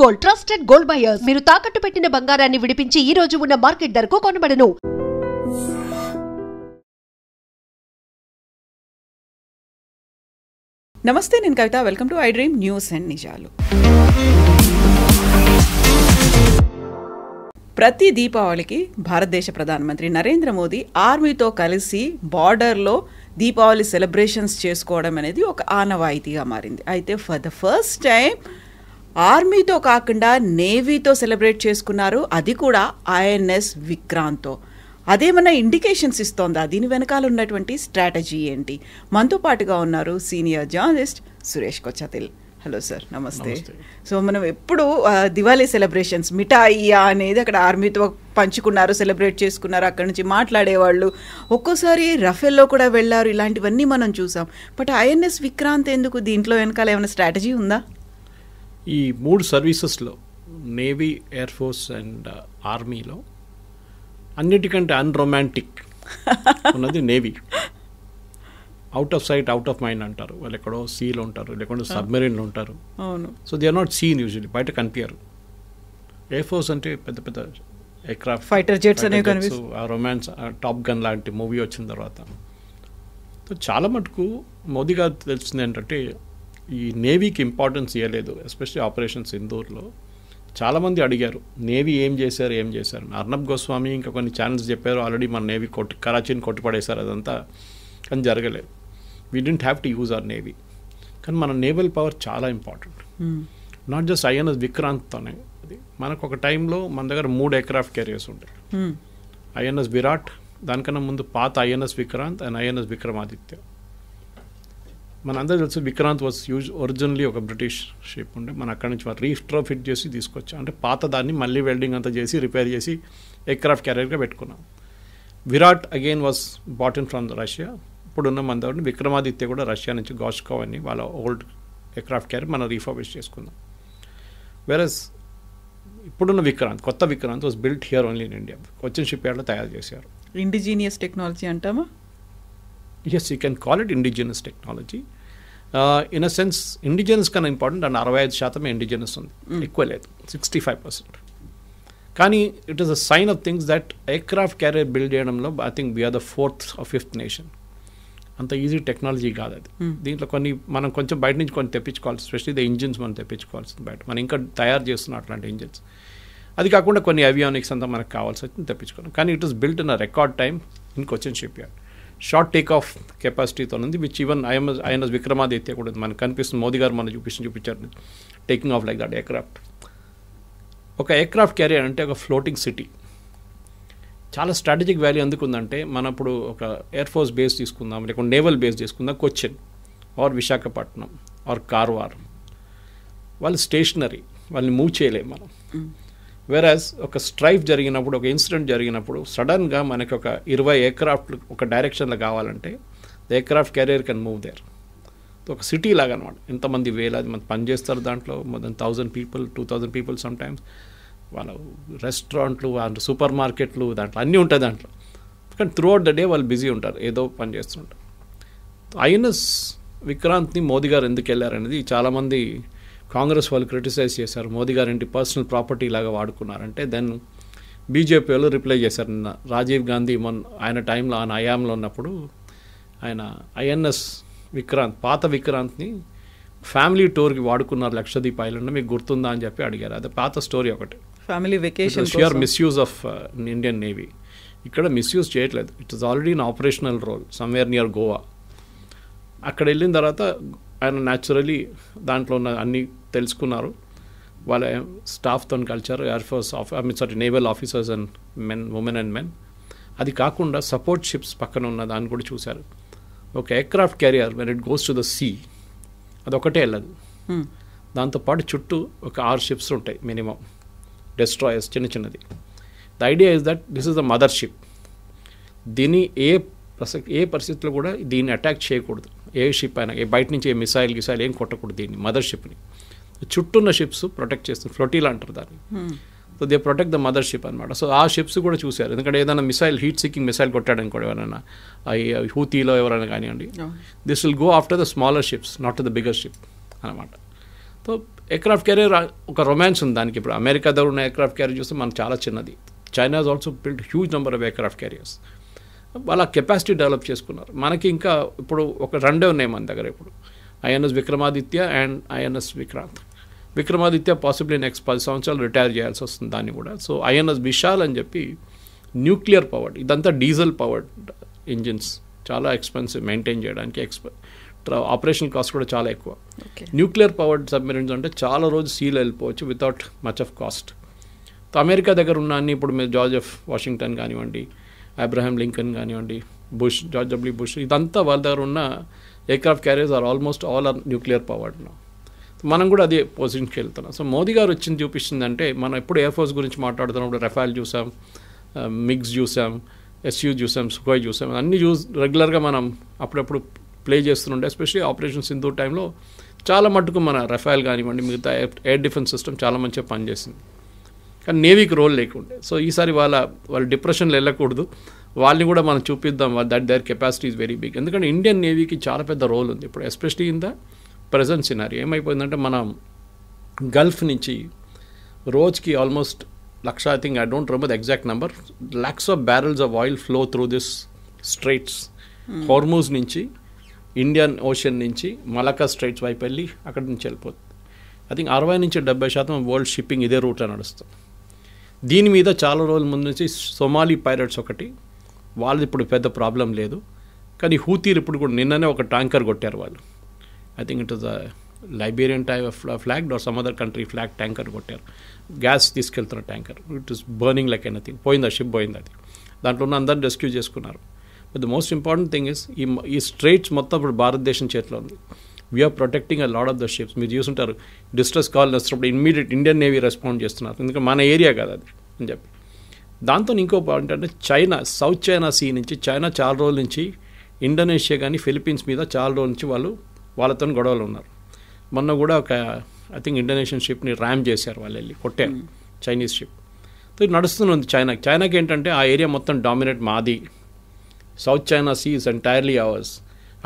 Gold, trusted gold buyers. మీరు తాకట్టు పెట్టిన బంగారాన్ని విడిపించి ఈ రోజు ఉన్న మార్కెట్ ధరకు కొనబడను. నమస్తే, నేను Kavitha. Welcome to I dream news and నిజాలు. ప్రతి దీపావళికి భారతదేశ ప్రధానమంత్రి నరేంద్ర మోదీ ఆర్మీతో కలిసి బార్డర్లో దీపావళి సెలబ్రేషన్స్ చేసుకోవడం అనేది ఒక ఆనవాయితీగా మారింది. అయితే ఫర్ ద ఫస్ట్ టైం ఆర్మీతో కాకుండా నేవీతో సెలబ్రేట్ చేసుకున్నారు, అది కూడా ఐఎన్ఎస్ విక్రాంత్తో. అదేమన్నా ఇండికేషన్స్ ఇస్తోందా? దీని వెనకాల ఉన్నటువంటి స్ట్రాటజీ ఏంటి? మనతో పాటుగా ఉన్నారు senior journalist Suresh Kochattil. Hello sir, నమస్తే. సో మనం ఎప్పుడు దివాళీ సెలబ్రేషన్స్ మిఠాయియా అనేది అక్కడ ఆర్మీతో పంచుకున్నారు, సెలబ్రేట్ చేసుకున్నారు, అక్కడి నుంచి మాట్లాడేవాళ్ళు, ఒక్కోసారి రఫేల్లో కూడా వెళ్ళారు, ఇలాంటివన్నీ మనం చూసాం. బట్ ఐఎన్ఎస్ విక్రాంత్ ఎందుకు? దీంట్లో వెనకాల ఏమైనా స్ట్రాటజీ ఉందా? ఈ మూడు సర్వీసెస్లో నేవీ, ఎయిర్ ఫోర్స్ అండ్ ఆర్మీలో అన్నిటికంటే అన్రొమాంటిక్ ఉన్నది navy. Out of sight out of mind అంటారు. వాళ్ళు ఎక్కడో సీలో ఉంటారు, లేకుంటే సబ్మెరీన్లో ఉంటారు. అవును. So they are not seen usually, బయట కనిపించారు. ఎయిర్ ఫోర్స్ అంటే పెద్ద పెద్ద ఎయిర్క్రాఫ్ట్, ఫైటర్ జెట్స్ అనేవి కనిపిస్తాయి. ఆ రొమాన్స్, టాప్ గన్ లాంటి మూవీ వచ్చిన తర్వాత చాలా మటుకు మోదీ గారు తెలిసింది ఏంటంటే ఈ నేవీకి ఇంపార్టెన్స్ ఇవ్వలేదు. ఎస్పెషల్లీ ఆపరేషన్ సింధూర్లో చాలామంది అడిగారు నేవీ ఏం చేశారు. అర్నబ్ గోస్వామి ఇంకా కొన్ని ఛానల్స్ చెప్పారు ఆల్రెడీ మన నేవీ కరాచీని కొట్టిపడేశారు, అదంతా కానీ జరగలేదు. We didn't have to use our navy. కానీ మన నేవల్ పవర్ చాలా ఇంపార్టెంట్. నాట్ జస్ట్ ఐఎన్ఎస్ విక్రాంత్తోనే. అది మనకు ఒక టైంలో మన దగ్గర 3 ఎయిర్క్రాఫ్ట్ క్యారియర్స్ ఉంటాయి. ఐఎన్ఎస్ విరాట్, దానికన్నా ముందు పాత INS Vikrant and INS Vikramaditya. మనందరూ తెలుసు విక్రాంత్ వాజ్ ఒరిజినల్లీ ఒక బ్రిటిష్ షిప్ ఉండే. మనం అక్కడి నుంచి రీట్రోఫిట్ చేసి తీసుకొచ్చాం. అంటే పాత దాన్ని మళ్ళీ వెల్డింగ్ అంతా చేసి రిపేర్ చేసి ఎయిర్క్రాఫ్ట్ క్యారియర్గా పెట్టుకున్నాం. Virat again was bought in from Russia. ఇప్పుడున్న మన దగ్గర విక్రమాదిత్య కూడా రష్యా నుంచి గాష్కోవ్ అని వాళ్ళ ఓల్డ్ ఎయిర్క్రాఫ్ట్ క్యారియర్ మనం రీఫర్బిష్ చేసుకుందాం. వెరస్ ఇప్పుడున్న విక్రాంత్, కొత్త Vikrant was built here only in India. Cochin ship యార్డ్లో తయారు చేశారు. ఇండిజీనియస్ టెక్నాలజీ అంటామా? Yes, you can call it indigenous technology. In a sense, indigenous కన్నా ఇంపార్టెంట్. అండ్ 65% ఇండిజినస్ ఉంది, ఎక్కువ లేదు, 65%. కానీ it is a sign of things that aircraft carrier build చేయడంలో I think we're the 4th or 5th nation. అంత easy technology కాదు అది. దీంట్లో మనం కొంచెం బయట నుంచి కొన్ని తెప్పించుకోవాల్సి, ఎస్పెషల్లీ ద ఇంజిన్స్ మనం తెప్పించుకోవాల్సింది బయట. మనం ఇంకా తయారు చేస్తున్నాం అట్లాంటి ఇంజిన్స్. అది కాకుండా కొన్ని అవియానిక్స్ అంతా మనకు కావాల్సి వచ్చింది తెప్పించుకోవాలి. కానీ it is built in a record time in Cochin shipyard. Short take off కెపాసిటీతో ఉంది, విచ్ ఈవెన్ ఐఎన్ఎస్ విక్రమాదిత్య కూడా మనకు కనిపిస్తుంది. మోదీ గారు మనం చూపించారు taking of like that aircraft. ఒక ఎయిర్క్రాఫ్ట్ క్యారియర్ అంటే ఒక ఫ్లోటింగ్ సిటీ. చాలా స్ట్రాటజిక్ వాల్యూ ఎందుకు ఉందంటే, మనం ఇప్పుడు ఒక ఎయిర్ ఫోర్స్ బేస్ తీసుకుందాం, లేకుంటే నేవల్ బేస్ తీసుకుందాం, కొచ్చిన్ ఆర్ విశాఖపట్నం ఆర్ కార్వార్. వాళ్ళు స్టేషనరీ, వాళ్ళని మూవ్ చేయలేము మనం. వెరాజ్ ఒక స్ట్రైఫ్ జరిగినప్పుడు, ఒక ఇన్సిడెంట్ జరిగినప్పుడు సడన్గా మనకి ఒక 20 ఎయిర్క్రాఫ్ట్లు ఒక డైరెక్షన్లో కావాలంటే the aircraft carrier can move there. ఒక సిటీ లాగా అనమాట. ఎంతమంది వేలాది మంది పనిచేస్తారు దాంట్లో, more than 1000 people, 2000 people sometimes. వాళ్ళ రెస్టారెంట్లు, సూపర్ మార్కెట్లు, దాంట్లో అన్నీ ఉంటాయి దాంట్లో. కానీ త్రూ అవుట్ ద డే వాళ్ళు బిజీ ఉంటారు, ఏదో పని చేస్తుంటారు. ఐఎన్ఎస్ విక్రాంత్ని మోదీ గారు ఎందుకు వెళ్ళారనేది చాలామంది కాంగ్రెస్ వాళ్ళు క్రిటిసైజ్ చేశారు. మోదీ గారు ఏంటి పర్సనల్ ప్రాపర్టీ లాగా వాడుకున్నారంటే. దెన్ బీజేపీ వాళ్ళు రిప్లై చేశారు. నిన్న రాజీవ్ గాంధీ ఆయన టైంలో, ఆయన హయాంలో ఉన్నప్పుడు ఆయన ఐఎన్ఎస్ విక్రాంత్, పాత విక్రాంత్ని ఫ్యామిలీ టూర్కి వాడుకున్నారు లక్షద్వీప్ ఐలాండ్. మీకు గుర్తుందా అని చెప్పి అడిగారు. అది పాత స్టోరీ ఒకటి. Family vacation sure misuse of Indian navy. ఇక్కడ మిస్యూజ్ చేయట్లేదు. It is already in operational role somewhere near Goa. అక్కడ వెళ్ళిన తర్వాత ఆయన న్యాచురలీ దాంట్లో ఉన్న అన్నీ తెలుసుకున్నారు. వాళ్ళ స్టాఫ్తో కలిచారు, air force naval officers and women and men. అది కాకుండా సపోర్ట్ షిప్స్ పక్కన ఉన్న దాన్ని కూడా చూశారు. ఒక aircraft carrier when it goes to the sea, అదొకటే వెళ్ళదు. దాంతోపాటు చుట్టూ ఒక 6 ships ఉంటాయి మినిమం, డెస్ట్రాయర్స్ చిన్నది. The idea is that this is the mother ship. దీన్ని ఏ పరిస్థితుల్లో కూడా దీన్ని అటాక్ చేయకూడదు. ఏ షిప్ అయినా, బయట నుంచి ఏ మిసైల్ ఏం కొట్టకూడదు దీన్ని, మదర్ షిప్ని. చుట్టూన్న షిప్స్ ప్రొటెక్ట్ చేస్తుంది, ఫ్లోటీలా అంటారు దాన్ని. So they protect the mother ship అనమాట. సో ఆ షిప్స్ కూడా చూశారు. ఎందుకంటే ఏదైనా మిసైల్, హీట్ సీకింగ్ మిసైల్ కొట్టాడని కూడా ఎవరైనా, హూతీలో ఎవరైనా కానివ్వండి, this will go after the smaller ships, not the bigger ship అనమాట. సో ఎయిర్క్రాఫ్ట్ క్యారియర్ ఒక రొమాన్స్ ఉంది దానికి. ఇప్పుడు అమెరికా దగ్గర ఉన్న ఎయిర్క్రాఫ్ట్ క్యారియర్ చూస్తే మనకు చాలా చిన్నది. China has also build huge number of aircraft carriers. వాళ్ళ కెపాసిటీ డెవలప్ చేసుకున్నారు. మనకి ఇంకా ఇప్పుడు ఒక రెండే ఉన్నాయి మన దగ్గర ఇప్పుడు, INS Vikramaditya and INS Vikrant. Vikramaditya possibly next 10 సంవత్సరాలు రిటైర్ చేయాల్సి వస్తుంది దాన్ని కూడా. సో ఐఎన్ఎస్ విశాల్ అని చెప్పి న్యూక్లియర్ పవర్డ్, ఇదంతా డీజిల్ పవర్డ్ ఇంజిన్స్, చాలా ఎక్స్పెన్సివ్ మెయింటైన్ చేయడానికి, ఆపరేషన్ కాస్ట్ కూడా చాలా ఎక్కువ. న్యూక్లియర్ పవర్డ్ సబ్మెరీన్స్ అంటే చాలా రోజు సీలో వెళ్ళిపోవచ్చు without much of cost. So America దగ్గర ఉన్న అన్ని ఇప్పుడు మీరు జార్జ్ ఎఫ్ వాషింగ్టన్ కానివ్వండి, అబ్రహాం లింకన్ కానివ్వండి, బుష్, జార్జ్ డబ్ల్యూ బుష్, ఇదంతా వాళ్ళ దగ్గర ఉన్న aircraft carriers are almost all are nuclear powered. మనం కూడా అదే పొజిషన్కి వెళ్తున్నాం. సో మోదీ గారు వచ్చింది చూపిస్తుందంటే, మనం ఎప్పుడు ఎయిర్ ఫోర్స్ గురించి మాట్లాడుతున్నప్పుడు రఫాల్ చూసాం, మిగ్స్ చూసాం, ఎస్యూ చూసాం, సుఖోయ్ చూసాం, అన్నీ రెగ్యులర్గా మనం అప్పుడప్పుడు ప్లే చేస్తుండే. ఎస్పెషల్లీ ఆపరేషన్ సింధూర్ టైంలో చాలా మట్టుకు మన రఫాల్ కానివ్వండి, మిగతా ఎయిర్ డిఫెన్స్ సిస్టమ్ చాలా మంచిగా పనిచేసింది. కానీ నేవీకి రోల్ లేకుండే. సో ఈసారి వాళ్ళు డిప్రెషన్లో వెళ్ళకూడదు, వాళ్ళని కూడా మనం చూపిద్దాం that their capacity is very big. ఎందుకంటే ఇండియన్ నేవీకి చాలా పెద్ద రోల్ ఉంది ఇప్పుడు, especially in the present scenario. ఏమైపోయిందంటే మనం గల్ఫ్ నుంచి రోజుకి almost 1,00,000, I think, I don't remember the exact number, lakhs of barrels of oil flow through this straits. Hormuz నుంచి, ఇండియన్ ఓషన్ నుంచి మలకా స్ట్రైట్స్ వైపు వెళ్ళి అక్కడి నుంచి వెళ్ళిపోతుంది. ఐ థింక్ 60-70% వరల్డ్ షిప్పింగ్ ఇదే రూట్లో నడుస్తుంది. దీని మీద చాలా రోజుల ముందు నుంచి సొమాలి పైరట్స్ ఒకటి, వాళ్ళది ఇప్పుడు పెద్ద ప్రాబ్లం లేదు. కానీ హూతీలు ఇప్పుడు కూడా నిన్ననే ఒక ట్యాంకర్ కొట్టారు వాళ్ళు. I think it is a Liberian type flagged or some other country flag tanker కొట్టారు, గ్యాస్ తీసుకెళ్తున్న tanker. It is burning like anything. పోయింది, ఆ షిప్ పోయింది. అది దాంట్లో ఉన్న అందరిని రెస్క్యూ చేసుకున్నారు. But the most important thing is ఈ స్ట్రైట్స్ మొత్తం ఇప్పుడు భారతదేశం చేతిలో ఉంది. We're protecting a lot of the ships. మీరు చూసుంటారు, డిస్ట్రెస్ కాల్ వస్తున్నప్పుడు ఇమ్మీడియట్ ఇండియన్ నేవీ రెస్పాండ్ చేస్తున్నారు, ఎందుకంటే మన ఏరియా కదా అది అని చెప్పి. దాంతో ఇంకో పాయింట్ అంటే చైనా, సౌత్ చైనా సీ నుంచి చైనా చాలా రోజుల నుంచి ఇండోనేషియా కానీ ఫిలిప్పీన్స్ మీద చాలా రోజుల నుంచి వాళ్ళతో గొడవలు ఉన్నారు. మొన్న కూడా ఒక ఐ థింక్ ఇండోనేషియన్ షిప్ని ర్యామ్ చేశారు, వాళ్ళు వెళ్ళి కొట్టారు చైనీస్ షిప్. సో ఇది నడుస్తుంది చైనాకి ఏంటంటే ఆ ఏరియా మొత్తం డామినేట్ మాది, South China sea is entirely ours.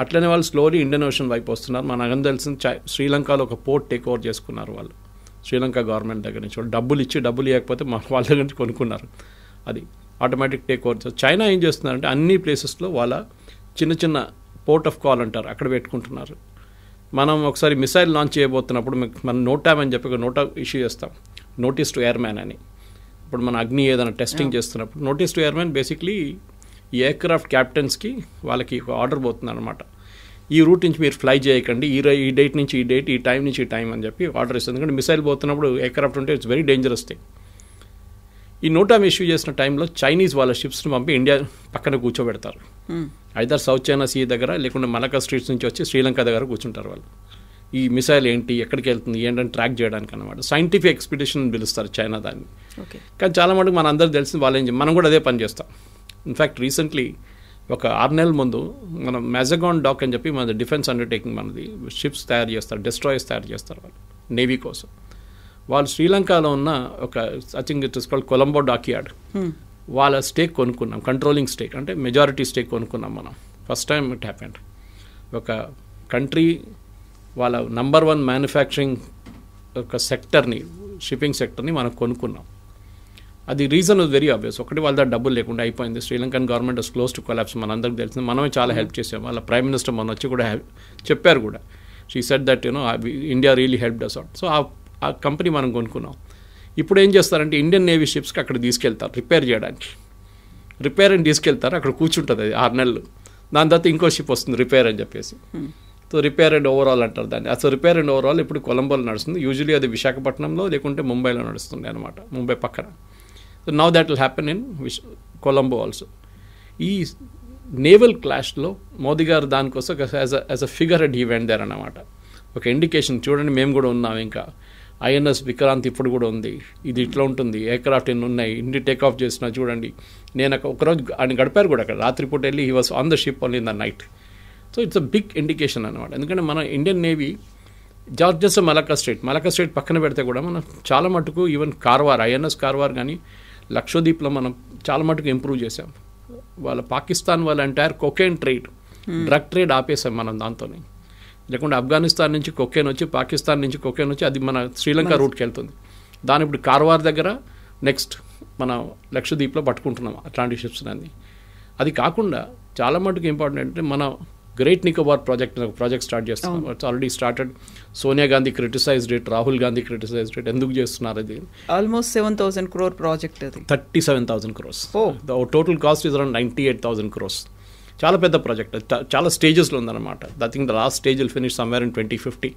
అట్లనే వాళ్ళు స్లోలీ ఇండియన్ ఓషన్ వైపు వస్తున్నారు. మనకు తెలిసిన శ్రీలంకలో ఒక పోర్ట్ టేక్ ఓవర్ చేసుకున్నారు వాళ్ళు, శ్రీలంక గవర్నమెంట్ దగ్గర నుంచి. వాళ్ళు డబ్బులు ఇవ్వకపోతే వాళ్ళ దగ్గర నుంచి కొనుక్కున్నారు, అది ఆటోమేటిక్ టేక్ ఓవర్. చైనా ఏం చేస్తున్నారంటే అన్ని ప్లేసెస్లో వాళ్ళ చిన్న చిన్న పోర్ట్ ఆఫ్ కాల్ అంటారు, అక్కడ పెట్టుకుంటున్నారు. మనం ఒకసారి మిసైల్ లాంచ్ చేయబోతున్నప్పుడు మనం నోటామ్ అని చెప్పి ఒక నోటా ఇష్యూ చేస్తాం, నోటీస్ టు ఎయిర్మ్యాన్ అని. ఇప్పుడు మన అగ్ని ఏదైనా టెస్టింగ్ చేస్తున్నప్పుడు నోటీస్ టు ఎయిర్మ్యాన్ బేసిక్లీ ఈ ఎయిర్క్రాఫ్ట్ క్యాప్టెన్స్కి వాళ్ళకి ఒక ఆర్డర్ పోతుంది అనమాట. ఈ రూట్ నుంచి మీరు ఫ్లై చేయకండి, ఈ డేట్ నుంచి ఈ డేట్, ఈ టైం నుంచి ఈ టైం అని చెప్పి ఆర్డర్ ఇస్తుంది. ఎందుకంటే మిసైల్ పోతున్నప్పుడు ఎయిర్క్రాఫ్ట్ ఉంటే ఇట్స్ వెరీ డేంజరస్ థింగ్. ఈ నోటామ్ ఇష్యూ చేసిన టైంలో చైనీస్ వాళ్ళ షిప్స్ని పంపి ఇండియా పక్కన కూర్చోబెడతారు. ఐదర్ సౌత్ చైనా సీ దగ్గర, లేకుంటే మలకా స్ట్రీట్స్ నుంచి వచ్చి శ్రీలంక దగ్గర కూర్చుంటారు వాళ్ళు. ఈ మిసైల్ ఏంటి, ఎక్కడికి వెళ్తుంది, ఏంటని ట్రాక్ చేయడానికి అనమాట. సైంటిఫిక్ ఎక్స్పిడిషన్ పిలుస్తారు చైనా దాన్ని. కానీ చాలా మటుకు మన అందరికి తెలిసింది వాళ్ళు మనం కూడా అదే పని చేస్తాం. ఇన్ఫ్యాక్ట్ రీసెంట్లీ ఒక 6 నెలల ముందు మనం మెజగాన్ డాక్ అని చెప్పి మన డిఫెన్స్ అండర్టేకింగ్, మనది షిప్స్ తయారు చేస్తారు, డెస్ట్రాయర్స్ తయారు చేస్తారు వాళ్ళు నేవీ కోసం. వాళ్ళు శ్రీలంకలో ఉన్న ఒక I think it is called Colombo dockyard, వాళ్ళ స్టేక్ కొనుక్కున్నాం, కంట్రోలింగ్ స్టేక్ అంటే మెజారిటీ స్టేక్ కొనుక్కున్నాం మనం. First time it happened. ఒక కంట్రీ వాళ్ళ నంబర్ 1 మ్యానుఫ్యాక్చరింగ్ ఒక సెక్టర్ని, షిప్పింగ్ సెక్టర్ని మనం కొనుక్కున్నాం. అది రీజన్ వాజ్ వెరీ ఆబ్వియస్. ఒకటి వాళ్ళ దగ్గర డబ్బులు లేకుండా అయిపోయింది. Sri Lankan government was close to collapse, మనందరికి తెలిసింది. మనమే చాలా హెల్ప్ చేసాం. వాళ్ళ ప్రైమ్ మినిస్టర్ మన వచ్చి కూడా చెప్పారు కూడా, she said that India really helped us out. So ఆ కంపెనీ మనం కొనుక్కున్నాం. ఇప్పుడు ఏం చేస్తారంటే ఇండియన్ నేవీ షిప్స్కి అక్కడ తీసుకెళ్తారు రిపేర్ చేయడానికి. రిపేర్ అని తీసుకెళ్తారు, అక్కడ కూర్చుంటుంది అది 6 నెలలు. దాని తర్వాత ఇంకో షిప్ వస్తుంది రిపేర్ అని చెప్పేసి. సో రిపేర్ అండ్ ఓవరాల్ అంటారు దాన్ని. అసలు రిపేర్ అండ్ ఓవరాల్ ఇప్పుడు కొలంబోలో నడుస్తుంది. యూజువలీ అది విశాఖపట్నంలో లేకుంటే ముంబైలో నడుస్తుంది అనమాట, ముంబై పక్కన. So now that will happen in Colombo also. ఈ నేవల్ క్లాష్లో మోదీ గారు దానికోసం as a figure and event there అన్నమాట. ఒక ఇండికేషన్, చూడండి మేము కూడా ఉన్నాం, ఇంకా ఐఎన్ఎస్ విక్రాంత్ ఇప్పుడు కూడా ఉంది, ఇది ఇట్లా ఉంటుంది, ఎయిర్క్రాఫ్ట్ ఎన్ని ఉన్నాయి, ఇన్ని టేక్ ఆఫ్ చేసినా చూడండి. నేను ఒకరోజు ఆయన గడిపారు కూడా అక్కడ, రాత్రిపూట వెళ్ళి he was on the ship only in the night. So it's a big indication అనమాట. ఎందుకంటే మన Indian navy just Malacca strait పక్కన పెడితే కూడా మనం చాలా మటుకు ఈవెన్ కార్వార్, ఐఎన్ఎస్ కార్వార్ కానీ లక్షద్వీప్లో మనం చాలా మటుకు ఇంప్రూవ్ చేసాం. వాళ్ళ పాకిస్తాన్ వాళ్ళ entire cocaine trade, drug trade ఆపేసాం మనం దాంతో. లేకుంటే ఆఫ్ఘనిస్తాన్ నుంచి కొకేన్ వచ్చి, పాకిస్తాన్ నుంచి కొకేన్ వచ్చి అది మన శ్రీలంక రూట్కి వెళ్తుంది. దాని ఇప్పుడు కార్వార్ దగ్గర, నెక్స్ట్ మన లక్షద్వీప్లో పట్టుకుంటున్నాం అట్లాంటి షిప్స్ అన్ని. అది కాకుండా చాలా మటుకు ఇంపార్టెంట్ అంటే మన గ్రేట్ నికోబార్ ప్రాజెక్ట్ స్టార్ట్ చేస్తున్నాం. It's already started. Sonia Gandhi criticised it, Rahul Gandhi criticised it. ఎందుకు చేస్తున్నారు అది? ఆల్మోస్ట్ 7,000 crore ప్రాజెక్ట్ అది. 37,000 crores. The total cost is around 98,000 crores. చాలా పెద్ద ప్రాజెక్ట్, చాలా స్టేజెస్లో ఉందన్నమాట. I think the last stage will finish somewhere in 2050.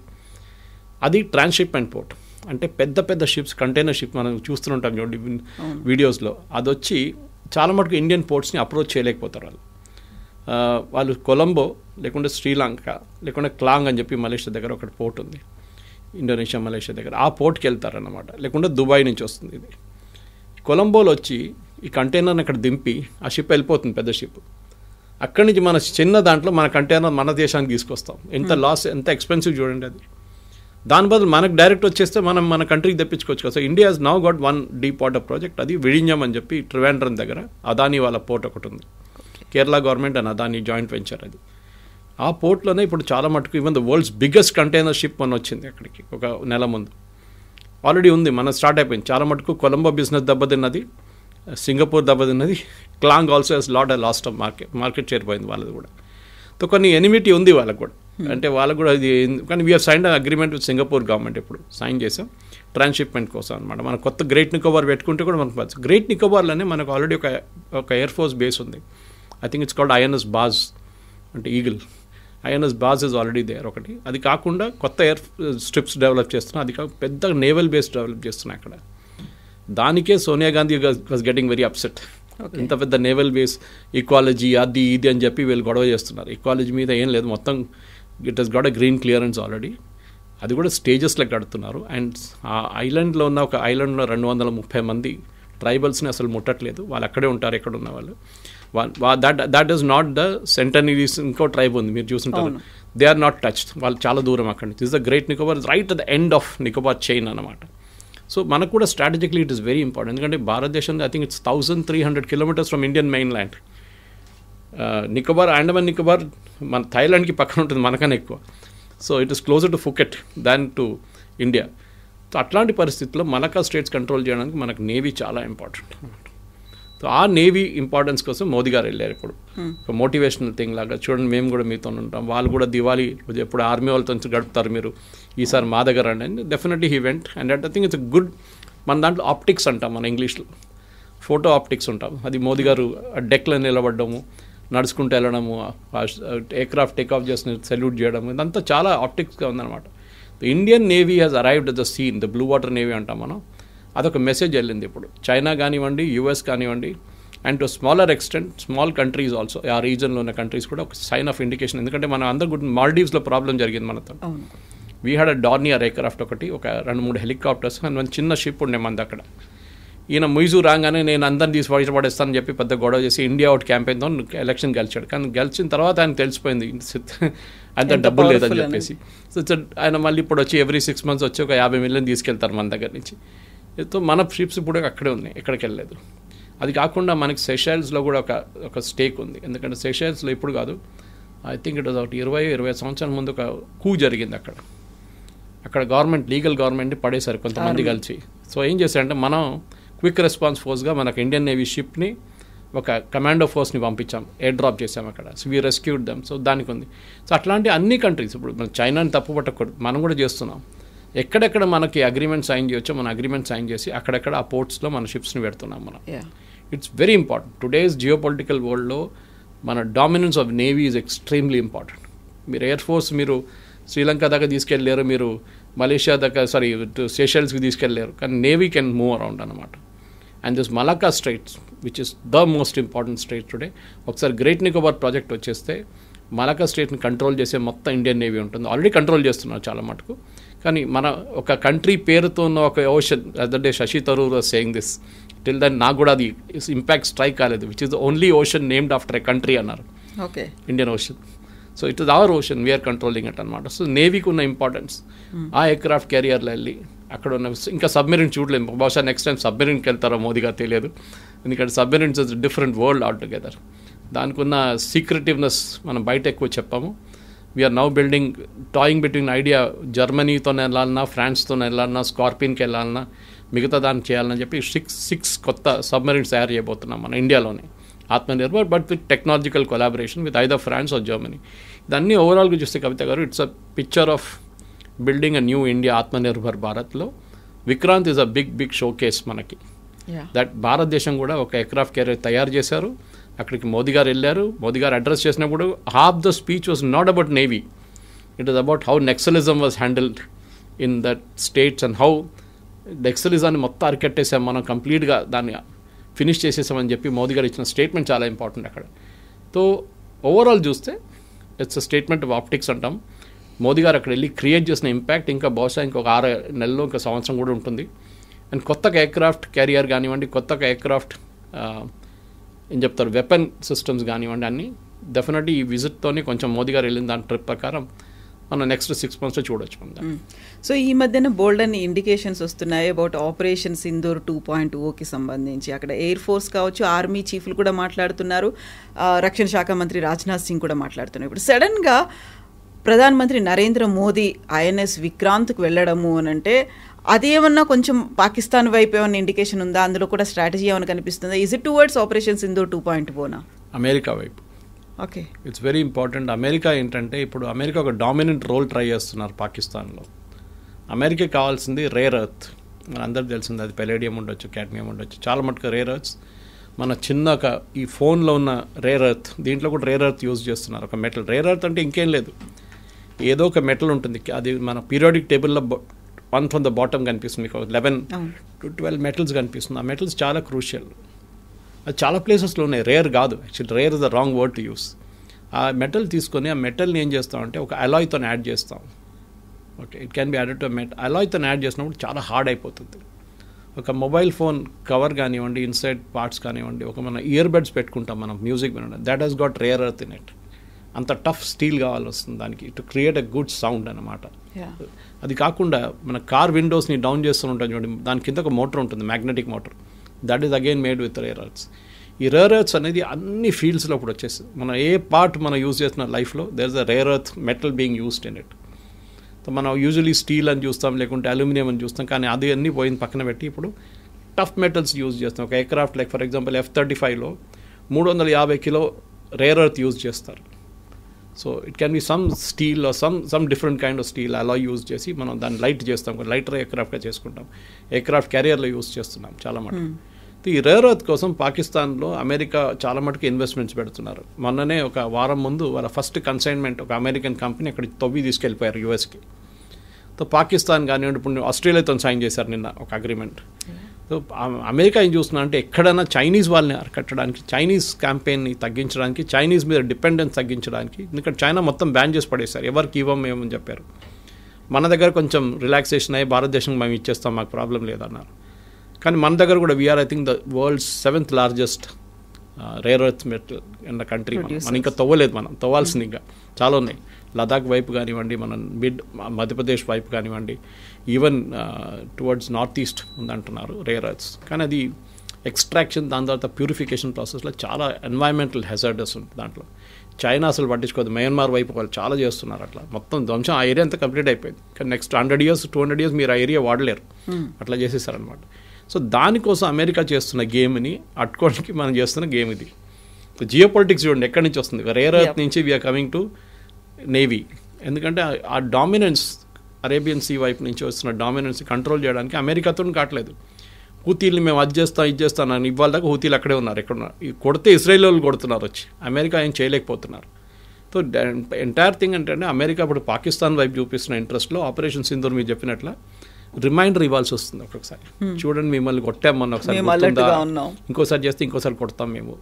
అది ట్రాన్స్షిప్మెంట్ పోర్ట్. అంటే పెద్ద పెద్ద షిప్స్, కంటైనర్ షిప్ మనం చూస్తుంటాం చూడండి వీడియోస్లో, అది వచ్చి చాలా మటుకు ఇండియన్ పోర్ట్స్ని అప్రోచ్ చేయలేకపోతారు వాళ్ళు. కొలంబో లేకుంటే శ్రీలంక లేకుంటే క్లాంగ్ అని చెప్పి మలేషియా దగ్గర ఒకటి పోర్ట్ ఉంది, ఇండోనేషియా మలేషియా దగ్గర. ఆ పోర్ట్కి వెళ్తారన్నమాట. లేకుంటే దుబాయ్ నుంచి వస్తుంది ఇది. కొలంబోలో వచ్చి ఈ కంటైనర్ని అక్కడ దింపి ఆ షిప్ వెళ్ళిపోతుంది, పెద్ద షిప్. అక్కడి నుంచి మన చిన్న దాంట్లో మన కంటైనర్ మన దేశానికి తీసుకొస్తాం. ఎంత లాస్, ఎంత ఎక్స్పెన్సివ్ చూడండి అది. దాని బదులు మనకు డైరెక్ట్ వచ్చేస్తే మనం మన కంట్రీకి తెప్పించుకోవచ్చు కదా. So India has now got one deep water project. అది విഴിഞ്ഞం అని చెప్పి ట్రివాండ్రం దగ్గర అదానీ వాళ్ళ పోర్ట్ ఒకటి ఉంది. Kerala government and Adani joint venture అది. ఆ పోర్ట్లోనే ఇప్పుడు చాలా మటుకు even the world's biggest container ship మన వచ్చింది అక్కడికి ఒక నెల ముందు. ఆల్రెడీ ఉంది, మన స్టార్ట్ అయిపోయింది. చాలా మటుకు కొలంబో బిజినెస్ దెబ్బతిన్నది, సింగపూర్ దెబ్బతిన్నది. Klang also has lost of market చేరిపోయింది వాళ్ళది కూడా. సో కొన్ని ఎనిమిటీ ఉంది వాళ్ళకు కూడా. అంటే వాళ్ళకు కూడా ఇది, కానీ we have signed agreement with Singapore government. ఇప్పుడు సైన్ చేసాం ట్రాన్స్షిప్మెంట్ కోసం అనమాట. మన కొత్త గ్రేట్ నికోబార్ పెట్టుకుంటే కూడా మనకు గ్రేట్ నికోబార్లోనే మనకు ఆల్రెడీ ఒక ఎయిర్ ఫోర్స్ బేస్ ఉంది. I think it's called INS Baaz, అంటే eagle. INS Baaz is already there ఒకటి. అది కాకుండా కొత్త ఎయిర్ స్ట్రిప్స్ డెవలప్ చేస్తున్నాం. అది కాక పెద్ద నేవల్ బేస్ డెవలప్ చేస్తున్నాం అక్కడ. దానికే Sonia Gandhi was getting very upset. ఇంత పెద్ద నేవల్ బేస్, ఈక్వాలజీ అది ఇది అని చెప్పి వీళ్ళు గొడవ చేస్తున్నారు. ఈక్వాలజీ మీద ఏం లేదు, మొత్తం it has got a green clearance already. అది కూడా స్టేజెస్లో కడుతున్నారు. అండ్ ఆ ఐలాండ్లో ఉన్న ఒక ఐలాండ్లో 230 మంది ట్రైబల్స్ని అసలు ముట్టట్లేదు. వాళ్ళు అక్కడే ఉంటారు, ఎక్కడ ఉన్న వాళ్ళు. That is not the Sentinelese. ఇంకో ట్రైబ్ ఉంది మీరు చూస్తుంటారు, దే ఆర్ నాట్ టచ్డ్. వాళ్ళు చాలా దూరం అక్కడి నుంచి. Is the great Nicobar right at the end of Nicobar chain అన్నమాట. సో మనకు కూడా strategically it is very important. ఎందుకంటే భారతదేశంలో I think it's 1300 kilometers from Indian main land. Nicobar, Andaman Nicobar మన థాయిలాండ్కి పక్కన ఉంటుంది, మనకన్నా ఎక్కువ. So it is closer to Phuket than to India. So అట్లాంటి పరిస్థితుల్లో మలకా స్టేట్స్ కంట్రోల్ చేయడానికి మనకు నేవీ చాలా ఇంపార్టెంట్. సో ఆ నేవీ ఇంపార్టెన్స్ కోసం మోదీ గారు వెళ్ళారు ఇప్పుడు. ఒక మోటివేషనల్ థింగ్ లాగా చూడండి, మేము కూడా మీతో ఉంటాం. వాళ్ళు కూడా దివాళీ రోజు ఎప్పుడు ఆర్మీ వాళ్ళతో గడుపుతారు మీరు, ఈసారి మా దగ్గర రండి అని. Definitely he went. And I think it's good. మన దాంట్లో ఆప్టిక్స్ అంటాం మన ఇంగ్లీష్లో, ఫోటో ఆప్టిక్స్ ఉంటాం. అది మోదీ గారు డెక్లో నిలబడ్డము, నడుచుకుంటూ వెళ్ళడము, ఎయిర్క్రాఫ్ట్ టేక్ ఆఫ్ చేసి సెల్యూట్ చేయడం, ఇదంతా చాలా ఆప్టిక్స్గా ఉందన్నమాట. The Indian navy has arrived at the scene, the blue water navy అంటాం మనం. అదొక మెసేజ్ వెళ్ళింది ఇప్పుడు. చైనా కానివ్వండి, యూఎస్ కానివ్వండి, and to smaller extent small countries also, ఆ రీజన్లో ఉన్న కంట్రీస్ కూడా ఒక సైన్ ఆఫ్ ఇండికేషన్. ఎందుకంటే మనం అందరూ గుడ్ మాల్డీవ్స్లో ప్రాబ్లం జరిగింది మనతో. We had a Dornier aircraft ఒకటి, ఒక 2-3 హెలికాప్టర్స్ అండ్ మన చిన్న షిప్ ఉండే మనది అక్కడ. ఈయన ముయిజు రాగానే నేను అందరిని తీసి పడేస్తానని చెప్పి పెద్ద గొడవ చేసి ఇండియా అవుట్ క్యాంపెయిన్తో ఎలక్షన్ గెలిచాడు. కానీ గెలిచిన తర్వాత ఆయన తెలిసిపోయింది అంత డబ్బులు లేదని చెప్పేసి. సో ఆయన మళ్ళీ ఇప్పుడు వచ్చి ఎవ్రీ 6 months వచ్చి ఒక 50 million తీసుకెళ్తారు మన దగ్గర నుంచి. సో మన షిప్స్ ఇప్పుడు అక్కడే ఉన్నాయి, ఎక్కడికి వెళ్ళలేదు. అది కాకుండా మనకి సెషెల్స్లో కూడా ఒక స్టేక్ ఉంది. ఎందుకంటే సెషెల్స్లో ఇప్పుడు కాదు, ఐ థింక్ ఇట్ వాజ్ 20 సంవత్సరాల ముందు ఒక కూ జరిగింది అక్కడ గవర్నమెంట్, లీగల్ గవర్నమెంట్ని పడేశారు కొంతమంది కలిసి. సో ఏం చేశారంటే మనం క్విక్ రెస్పాన్స్ ఫోర్స్గా మనకు ఇండియన్ నేవీ షిప్ని ఒక కమాండో ఫోర్స్ని పంపించాం, ఎయిర్ డ్రాప్ చేసాం అక్కడ. So we rescued them. So దానికి ఉంది. సో అట్లాంటి అన్ని కంట్రీస్ ఇప్పుడు మన చైనాని తప్పు పట్టకూడదు, మనం కూడా చేస్తున్నాం. ఎక్కడెక్కడ మనకి అగ్రిమెంట్ సైన్ చేయొచ్చో మన అగ్రిమెంట్ సైన్ చేసి అక్కడెక్కడ ఆ పోర్ట్స్లో మన షిప్స్ని పెడుతున్నాం మనం. It's very important. Today's geopolitical వరల్డ్లో మన dominance of navy is extremely important. మీరు ఎయిర్ ఫోర్స్ మీరు శ్రీలంక దాకా తీసుకెళ్ళలేరు, మీరు మలేషియా దాకా సెషెల్స్కి తీసుకెళ్ళలేరు, కానీ నేవీ కెన్ మూవ్ అరౌండ్ అనమాట. And this Malacca Strides which is the most important straight today. ఒకసారి గ్రేట్ నికోబార్ ప్రాజెక్ట్ వచ్చేస్తే మలకా స్ట్రైట్ని కంట్రోల్ చేసే మొత్తం ఇండియన్ నేవీ ఉంటుంది. ఆల్రెడీ కంట్రోల్ చేస్తున్నారు చాలా మటుకు. కానీ మన ఒక కంట్రీ పేరుతో ఉన్న ఒక ocean, other day Shashi Tharoor saying this, till then నాకు కూడా అది ఇంపాక్ట్ స్ట్రైక్ కాలేదు, which is the only ocean named after a country అన్నారు. Okay, Indian ocean. So it is our ocean, we're controlling it అనమాట. సో నేవీకి ఉన్న ఇంపార్టెన్స్ ఆ aircraft క్యారియర్లో వెళ్ళి అక్కడ ఉన్న ఇంకా సబ్మెరీన్ చూడలేదు. బహుశా నెక్స్ట్ టైం సబ్మెరీన్కి వెళ్తారో మోదీ గారు తెలియదు, ఎందుకంటే submarines is different world all together. దానికి ఉన్న సీక్రెటివ్నెస్ మనం బయట ఎక్కువ చెప్పాము. We're now building toying between idea జర్మనీతో వెళ్ళాలన్నా, ఫ్రాన్స్తో వెళ్ళాలన్నా, స్కార్పియన్కి వెళ్ళాలన్నా, మిగతా దాన్ని చేయాలని చెప్పి సిక్స్ కొత్త సబ్మెరీన్స్ తయారు చేయబోతున్నాం మన ఇండియాలోనే, Atmanirbhar, but with technological collaboration with either France or Germany. ఇదన్నీ ఓవరాల్గా చూస్తే కవిత గారు, it's a picture of building a new India, Atmanirbhar భారత్లో Vikrant is a big showcase మనకి. దట్ భారతదేశం కూడా ఒక ఎయిర్క్రాఫ్ట్ క్యారియర్ తయారు చేశారు, అక్కడికి మోదీ గారు వెళ్ళారు. మోదీ గారు అడ్రస్ చేసినప్పుడు half the speech was not about navy, it is about how naxalism was handled in that states and how నెక్సలిజాన్ని మొత్తం అరికట్టేసాం మనం, కంప్లీట్గా దాన్ని ఫినిష్ చేసేసామని చెప్పి మోదీ గారు ఇచ్చిన స్టేట్మెంట్ చాలా ఇంపార్టెంట్ అక్కడ. సో ఓవరాల్ చూస్తే it's a statement of optics అంటాం. మోదీ గారు అక్కడ వెళ్ళి క్రియేట్ చేసిన ఇంపాక్ట్ ఇంకా బహుశా ఇంకొక 6 నెలల్లో, ఇంకా సంవత్సరం కూడా ఉంటుంది. అండ్ కొత్తగా ఎయిర్క్రాఫ్ట్ క్యారియర్ కానివ్వండి, కొత్తగా ఎయిర్క్రాఫ్ట్ ఏం చెప్తారు వెపన్ సిస్టమ్స్ కానివ్వండి, అన్నీ డెఫినెట్లీ ఈ విజిట్తోనే కొంచెం మోదీ గారు వెళ్ళిన దాని ట్రిప్ ప్రకారం మనం నెక్స్ట్ 6 monthsలో చూడొచ్చు మనం. సో ఈ మధ్యన బోల్డ్ అని ఇండికేషన్స్ వస్తున్నాయి అబౌట్ ఆపరేషన్ సింధూర్ 2.0కి సంబంధించి. అక్కడ ఎయిర్ ఫోర్స్ కావచ్చు, ఆర్మీ చీఫ్లు కూడా మాట్లాడుతున్నారు, రక్షణ శాఖ మంత్రి రాజ్నాథ్ సింగ్ కూడా మాట్లాడుతున్నారు. ఇప్పుడు సడన్గా ప్రధానమంత్రి నరేంద్ర మోదీ ఐఎన్ఎస్ విక్రాంత్కు వెళ్ళడము అని అంటే అదేమన్నా కొంచెం పాకిస్తాన్ వైపు ఏమన్నా ఇండికేషన్ ఉందా? అందులో కూడా స్ట్రాటజీ ఏమైనా కనిపిస్తుందా? Is it towards operation Sindoor 2.0నా? అమెరికా వైపు. Okay, it's very important. America ఏంటంటే ఇప్పుడు అమెరికా ఒక డామినెంట్ రోల్ ట్రై చేస్తున్నారు పాకిస్తాన్లో. అమెరికా కావాల్సింది రేర్ ఎర్త్, మన అందరికి తెలిసింది, అది పెలేడియం ఉండొచ్చు, క్యాడ్మియం ఉండొచ్చు, చాలా మటుకు రేర్ ఎర్త్స్. మన చిన్న ఈ ఫోన్లో ఉన్న రేర్ ఎర్త్, దీంట్లో కూడా రేర్ ఎర్త్ యూజ్ చేస్తున్నారు, ఒక మెటల్. రేర్ ఎర్త్ అంటే ఇంకేం లేదు, ఏదో ఒక మెటల్ ఉంటుంది, అది మన పీరియాడిక్ టేబుల్లో 1 from the bottom కనిపిస్తుంది, మీకు 11 to 12 మెటల్స్ కనిపిస్తుంది. ఆ మెటల్స్ చాలా క్రూషియల్, అది చాలా ప్లేసెస్లో ఉన్నాయి, రేర్ కాదు. Actually rare is the wrong word to use. ఆ మెటల్ తీసుకొని ఆ మెటల్ని ఏం చేస్తామంటే ఒక అలాయ్తో యాడ్ చేస్తాం. Okay, it can be added to అలాయ్తో యాడ్ చేసినప్పుడు చాలా హార్డ్ అయిపోతుంది. ఒక మొబైల్ ఫోన్ కవర్ కానివ్వండి, ఇన్సైడ్ పార్ట్స్ కానివ్వండి, ఒక మన ఇయర్ బడ్స్ పెట్టుకుంటాం మనం మ్యూజిక్ వినడం, that has got rare earth in it. అంత టఫ్ స్టీల్ కావాల్సి వస్తుంది దానికి to create a good sound అన్నమాట. అది కాకుండా మన కార్ విండోస్ని డౌన్ చేస్తూ ఉంటాం చూడండి, దాని కింద ఒక మోటార్ ఉంటుంది, magnetic motor, that is again made with rare earths. ఈ రేర్ ఎర్త్స్ అనేది అన్ని ఫీల్డ్స్లో ఇప్పుడు వచ్చేస్తుంది. మనం ఏ పార్ట్ మనం యూజ్ చేస్తున్న లైఫ్లో there is a rare earth metal being used in it. So మనం యూజువలీ స్టీల్ అని చూస్తాం, లేకుంటే అల్యూమినియం అని చూస్తాం, కానీ అది అన్నీ పోయిన పక్కన పెట్టి ఇప్పుడు టఫ్ మెటల్స్ యూజ్ చేస్తాం. ఒక ఎయిర్క్రాఫ్ట్ లైక్ ఫర్ ఎగ్జాంపుల్ F-35లో 350 కిలో రేర్ ఎర్త్ యూజ్ చేస్తారు. So it can be some steel or some different kind of steel అలా యూజ్ చేసి మనం దాన్ని లైట్ చేస్తాం, లైటర్ ఎయిర్క్రాఫ్ట్గా చేసుకుంటాం. ఎయిర్క్రాఫ్ట్ క్యారియర్లో యూజ్ చేస్తున్నాం చాలా మటుకు. ఈ రేర్ ఎర్త్ కోసం పాకిస్తాన్లో అమెరికా చాలా మటుకు ఇన్వెస్ట్మెంట్స్ పెడుతున్నారు. మొన్ననే ఒక వారం ముందు వాళ్ళ ఫస్ట్ కన్సైన్మెంట్ ఒక అమెరికన్ కంపెనీ అక్కడికి తవ్వి తీసుకెళ్ళిపోయారు యూఎస్కి. సో పాకిస్తాన్ కానివ్వండి, ఇప్పుడు ఆస్ట్రేలియాతో సైన్ చేశారు నిన్న ఒక అగ్రిమెంట్. సో అమెరికా ఏం చూస్తున్నా అంటే ఎక్కడైనా చైనీస్ వాళ్ళని అరికట్టడానికి, చైనీస్ క్యాంపెయిన్ని తగ్గించడానికి, చైనీస్ మీద డిపెండెన్స్ తగ్గించడానికి, ఎందుకంటే చైనా మొత్తం బ్యాన్ చేసి పడేశారు, ఎవరికి ఇవ్వమేమని చెప్పారు. మన దగ్గర కొంచెం రిలాక్సేషన్ అయ్యి భారతదేశం మేము ఇచ్చేస్తాం, మాకు ప్రాబ్లం లేదన్నారు. కానీ మన దగ్గర కూడా we're I think the world's 7th largest rare earth metal in the country. మనం ఇంకా తవ్వలేదు, మనం తవ్వాల్సింది ఇంకా చాలా ఉన్నాయి. లదాఖ్ వైపు కానివ్వండి, మన మధ్యప్రదేశ్ వైపు కానివ్వండి, ఈవెన్ టువర్డ్స్ నార్త్ ఈస్ట్ ఉందంటున్నారు రేర్ ఎర్త్స్. కానీ అది ఎక్స్ట్రాక్షన్, దాని తర్వాత ప్యూరిఫికేషన్ ప్రాసెస్లో చాలా ఎన్వైరన్మెంటల్ హెజార్డస్ ఉంటుంది దాంట్లో. చైనా అసలు పట్టించుకోదు, మయన్మార్ వైపు వాళ్ళు చాలా చేస్తున్నారు అట్లా. మొత్తం ధ్వంసం ఆ ఏరియా అంతా కంప్లీట్ అయిపోయింది. కానీ నెక్స్ట్ 100 years 200 years మీరు ఆ ఏరియా వాడలేరు, అట్లా చేసేసారనమాట. సో దానికోసం అమెరికా చేస్తున్న గేమ్ని అట్టుకోవడానికి మనం చేస్తున్న గేమ్ ఇది. జియో పొలిటిక్స్ చూడండి ఎక్కడి నుంచి వస్తుంది. రేర్ ఎర్త్ నుంచి వీఆర్ కమింగ్ టు నేవీ. ఎందుకంటే ఆ డామినెన్స్, అరేబియన్ సీ వైపు నుంచి వస్తున్న డామినెన్స్ కంట్రోల్ చేయడానికి అమెరికాతో కావట్లేదు. హూతీలు మేము అది చేస్తాం ఇది చేస్తాం అని ఇవాళ దాకా హూతీలు అక్కడే ఉన్నారు, ఎక్కడున్నారు. కొడితే ఇజ్రాయెల్ వాళ్ళు కొడుతున్నారు వచ్చి, అమెరికా ఏం చేయలేకపోతున్నారు. సో ఎంటైర్ థింగ్ అంటే అమెరికా ఇప్పుడు పాకిస్తాన్ వైపు చూపిస్తున్న ఇంట్రెస్ట్లో ఆపరేషన్ సింధూర్ మీరు చెప్పినట్ల రిమైండర్ ఇవ్వాల్సి వస్తుంది ఒక్కొక్కసారి. చూడండి మిమ్మల్ని కొట్టామని ఒకసారి, ఇంకోసారి చేస్తే ఇంకోసారి కొడతాం మేము.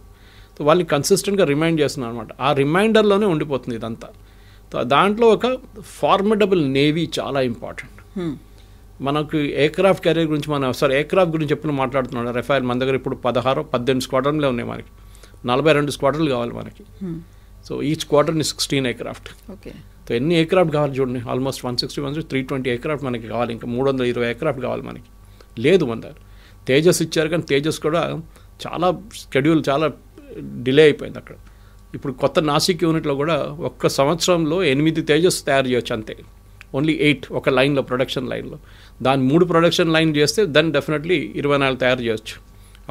సో వాళ్ళని కన్సిస్టెంట్గా రిమైండ్ చేస్తున్నాం అనమాట. ఆ రిమైండర్లోనే ఉండిపోతుంది ఇదంతా. దాంట్లో ఒక ఫార్మిడబుల్ నేవీ చాలా ఇంపార్టెంట్. మనకు ఎయిర్క్రాఫ్ట్ క్యారియర్ గురించి మనం ఎయిర్క్రాఫ్ట్ గురించి ఎప్పుడు మాట్లాడుతున్నాడు రఫేల్. మన దగ్గర ఇప్పుడు 16-18 స్క్వాడ్రన్లే ఉన్నాయి, మనకి 42 స్క్వాడ్రన్లు కావాలి మనకి. So each squadron 16 aircraft. Okay, so ఎన్ని ఎయిర్క్రాఫ్ట్ కావాలి చూడండి, ఆల్మోస్ట్ 160 320 ఎయిర్క్రాఫ్ట్ మనకి కావాలి. ఇంకా 320 ఎయిర్క్రాఫ్ట్ కావాలి మనకి. లేదు మన దగ్గర. తేజస్ ఇచ్చారు కానీ తేజస్ కూడా చాలా షెడ్యూల్ చాలా డిలే అయిపోయింది అక్కడ. ఇప్పుడు కొత్త నాసిక్ యూనిట్లో కూడా ఒక్క సంవత్సరంలో 8 తేజస్ తయారు చేయొచ్చు అంతే. ఓన్లీ 8 ఒక లైన్లో, ప్రొడక్షన్ లైన్లో. దాని 3 ప్రొడక్షన్ లైన్ చేస్తే దాన్ని డెఫినెట్లీ 24 తయారు చేయొచ్చు.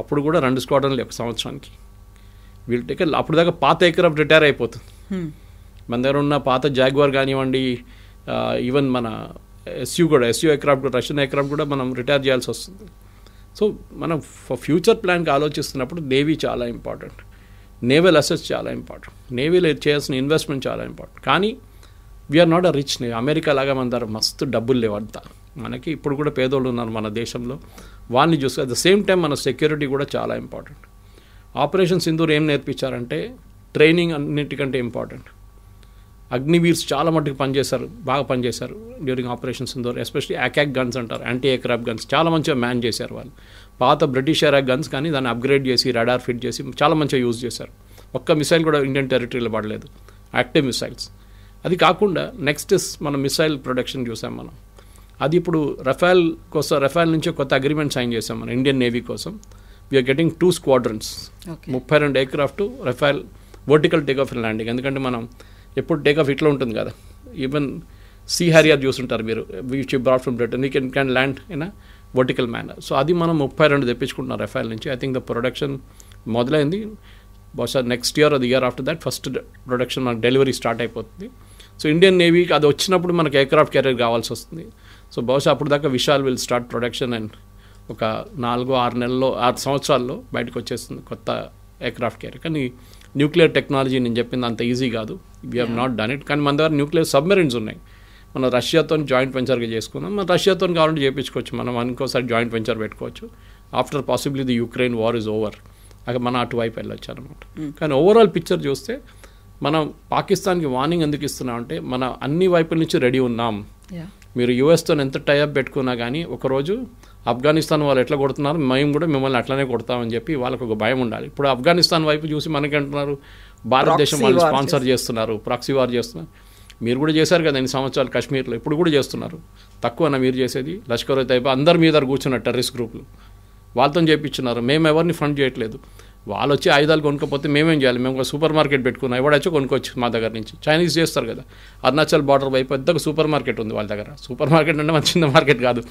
అప్పుడు కూడా 2 స్క్వాడ్రన్లు ఒక సంవత్సరానికి. వీళ్ళు టేక్ అప్పుడు దాకా పాత ఎయిర్క్రాఫ్ట్ రిటైర్ అయిపోతుంది. మన దగ్గర ఉన్న పాత జాగ్వార్ కానివ్వండి, ఈవెన్ మన ఎస్యూ ఎయిర్క్రాఫ్ట్ కూడా, రష్యన్ ఎయిర్క్రాఫ్ట్ కూడా మనం రిటైర్ చేయాల్సి వస్తుంది. సో మనం ఫ్యూచర్ ప్లాన్కి ఆలోచిస్తున్నప్పుడు నేవీ చాలా ఇంపార్టెంట్, నేవల్ అసెట్స్ చాలా ఇంపార్టెంట్, నేవీలో చేయాల్సిన ఇన్వెస్ట్మెంట్ చాలా ఇంపార్టెంట్. కానీ we're not a rich navy. America లాగా మన దగ్గర మస్తు డబ్బులు లేవు అంతా. మనకి ఇప్పుడు కూడా పేదోళ్ళు ఉన్నారు మన దేశంలో, వాళ్ళని చూస్తే అట్ ద సేమ్ టైం మన సెక్యూరిటీ కూడా చాలా ఇంపార్టెంట్. ఆపరేషన్ సింధూర్ ఏం నేర్పించారంటే ట్రైనింగ్ అన్నిటికంటే ఇంపార్టెంట్. అగ్నివీర్స్ చాలా మట్టుకు పనిచేశారు, బాగా పనిచేశారు during operation Sindoor. Especially ack ack guns అంటారు, యాంటీ ఎయిర్క్రాఫ్ట్ గన్స్ చాలా మంచిగా మ్యాన్ చేశారు వాళ్ళు. పాత బ్రిటిష్ ఎరా గన్స్ కానీ దాన్ని అప్గ్రేడ్ చేసి రడార్ ఫిట్ చేసి చాలా మంచిగా యూజ్ చేశారు. ఒక్క మిసైల్ కూడా ఇండియన్ టెరిటరీలో పడలేదు, యాక్టివ్ మిసైల్స్. అది కాకుండా నెక్స్ట్ మనం మిసైల్ ప్రొడక్షన్ చూసాం మనం. అది ఇప్పుడు రఫాల్ కోసం, రఫాల్ నుంచి కొత్త అగ్రిమెంట్ సైన్ చేసాం మనం ఇండియన్ నేవీ కోసం. We're getting 2 squadrons, 32 aircraft Rafale vertical take off and landing. ఎందుకంటే మనం ఎప్పుడు టేక్ ఆఫ్ ఇట్లా ఉంటుంది కదా, ఈవెన్ సీ హ్యారియర్ చూస్తుంటారు మీరు, which brought from Britain, we can land in a vertical manner. So అది మనం 32 తెప్పించుకుంటున్నాం రఫాల్ నుంచి. ఐ థింక్ ద ప్రొడక్షన్ మొదలైంది. బహుశా నెక్స్ట్ ఇయర్ అది year after that first production మనకు డెలివరీ స్టార్ట్ అయిపోతుంది. సో ఇండియన్ నేవీకి అది వచ్చినప్పుడు మనకు ఎయిర్క్రాఫ్ట్ క్యారియర్ కావాల్సి వస్తుంది. సో బహుశా అప్పుడు దాకా Vishal will start production and ఒక 4-6 నెలల్లో, 6 సంవత్సరాల్లో బయటకు వచ్చేస్తుంది కొత్త ఎయిర్క్రాఫ్ట్ క్యారియర్. కానీ న్యూక్లియర్ టెక్నాలజీ నేను చెప్పింది అంత ఈజీ కాదు, we have not done it. కానీ మన దగ్గర న్యూక్లియర్ సబ్మెరైన్స్ ఉన్నాయి. మనం రష్యాతో జాయింట్ వెంచర్గా చేసుకున్నాం. మనం రష్యాతో కావాలంటే చేయించుకోవచ్చు, మనం ఇంకోసారి జాయింట్ వెంచర్ పెట్టుకోవచ్చు. After possibly the Ukraine war is over, అక్కడ మనం అటువైపు వెళ్ళొచ్చు అనమాట. కానీ ఓవరాల్ పిక్చర్ చూస్తే మనం పాకిస్తాన్కి వార్నింగ్ ఎందుకు ఇస్తున్నామంటే మనం అన్ని వైపుల నుంచి రెడీ ఉన్నాం. మీరు యూఎస్తో ఎంత టైఅప్ పెట్టుకున్నా కానీ ఒకరోజు ఆఫ్ఘనిస్తాన్ వాళ్ళు ఎట్లా కొడుతున్నారు, మేము కూడా మిమ్మల్ని అట్లనే కొడతామని చెప్పి వాళ్ళకు ఒక భయం ఉండాలి. ఇప్పుడు ఆఫ్ఘనిస్తాన్ వైపు చూసి మనకి అంటున్నారు భారతదేశం వాళ్ళు స్పాన్సర్ చేస్తున్నారు, ప్రాక్సీ వార్ చేస్తున్నారు. మీరు కూడా చేశారు కదా 8 సంవత్సరాలు కాశ్మీర్లో, ఇప్పుడు కూడా చేస్తున్నారు. తక్కువనా మీరు చేసేది? లష్కర్ తైబా అందరి మీద కూర్చున్నారు టెర్రరిస్ట్ గ్రూపులు, వాళ్ళతో చేయించున్నారు. మేము ఎవరిని ఫండ్ చేయట్లేదు. వాళ్ళు వచ్చి ఆయుధాలు కొనుక్కపోతే మేమేం చేయాలి? మేము ఒక సూపర్ మార్కెట్ పెట్టుకున్నాం, ఎవడొచ్చో కొనుక్కోవచ్చు మా దగ్గర నుంచి. చైనీస్ చేస్తారు కదా, అరుణాచల్ బార్డర్ వైపు పెద్దగా సూపర్ మార్కెట్ ఉంది వాళ్ళ దగ్గర. సూపర్ మార్కెట్ అంటే మన చిన్న మార్కెట్ కాదు,